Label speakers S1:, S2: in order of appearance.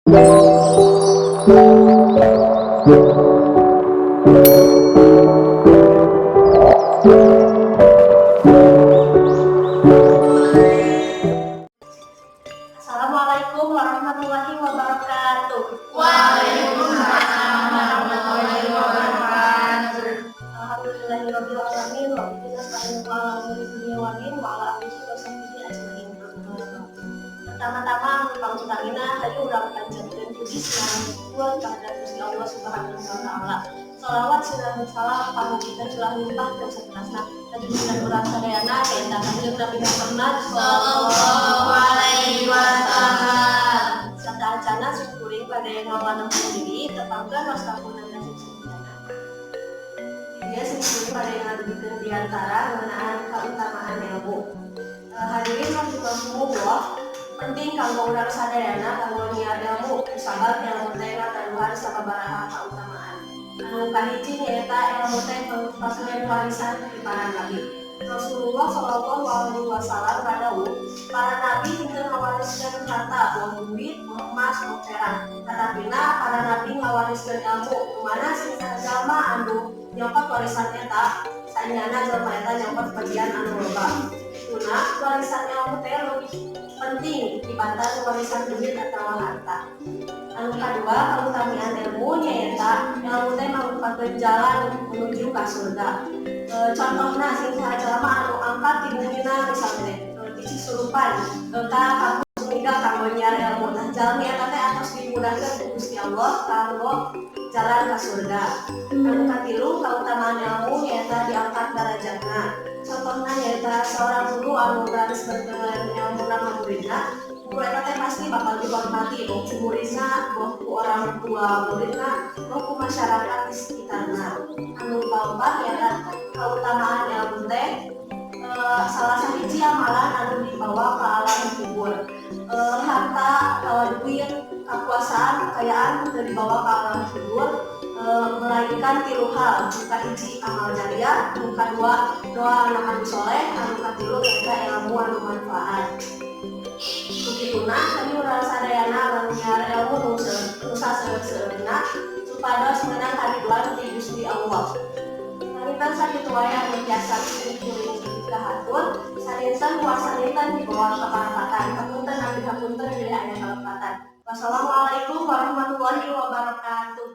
S1: Assalamualaikum warahmatullahi wabarakatuh.
S2: Waalaikumsalam warahmatullahi wabarakatuh.
S1: Alhamdulillahirabbil alamin wa bihi nasta'inu ala umuri dunya wa din wa ala alihi wa sahbihi ajmain. Pertama-tama pangutangina tadi urang panjatkeun puji sareng kepada Gusti Allah Subhanahu wa taala. Shalawat sareng salam pangugina ulah limpah dan satrasna tadi dengan urang sadayana eta kanjeng Nabi Muhammad
S2: Sallallahu alaihi wasallam.
S1: Serta acana syukuring pada yang ngawanang diri tetapkan wastafuna nasib sebenarnya. Dia syukuring pada yang ngadukeun di antara ngeunaan kautamaan ilmu. Hadirin rahimakumullah, penting kanggo urang sadayana kanggo nyiar ilmu sabab ilmu teh ngataduhan sababaraha kautamaan. Anu kahiji nyaeta ilmu teh merupakan warisan dari para nabi. Rasulullah Shallallahu Alaihi Wasallam kadawuh, para nabi henteu ngawariskeun harta, duit, emas, perak. Tatapina para nabi ngawariskeun ilmu. Kumana sing jalma anu nyokot warisan eta, saenyana jalma eta nyokot bagian anu loba. Tuna warisan ilmu teh lebih penting dibanding warisan duit atau harta. Anu kadua, kautamian ilmu nyaeta ilmu teh merupakan jalan menuju ka surga. Contohna sing jalma anu angkat di dunyana misalnya biji surupan ka kampus hingga kanggo nyiar ilmu. Nah, jalmi eta teh atos dimudahkeun ku Gusti Allah kanggo jalan ka surga. Anu katilu, kautamaan ilmu nyaeta diangkat darajatna. Contohna nyaeta seorang guru anu garis berkenan ilmu nama muridna. Guru eta teh pasti bakal dihormati ku muridna, ku orang tua muridna, ku masyarakat di sekitarna. Anu kaopat nyaeta kautamaan ilmu teh salah sahiji amalan anu dibawa ke alam kubur. Harta, duit, kekuasaan, kekayaan teu dibawa ke alam kubur, melainkan tilu hal. Anu kahiji amal jariah, anu kadua doa anak anu soleh, anu katilu nyaeta ilmu anu manfaat. Begituna kami urang sadayana anu nyiar ilmu nu saseuk-seukna supados meunang kariduan ti Gusti Allah. Saninten sakitu wae anu tiasa kuring kahatur, saninten wasaninten di bawah keparapatan. Hapunten abdi hapunten deui aya kalepatan. Wassalamualaikum warahmatullahi wabarakatuh.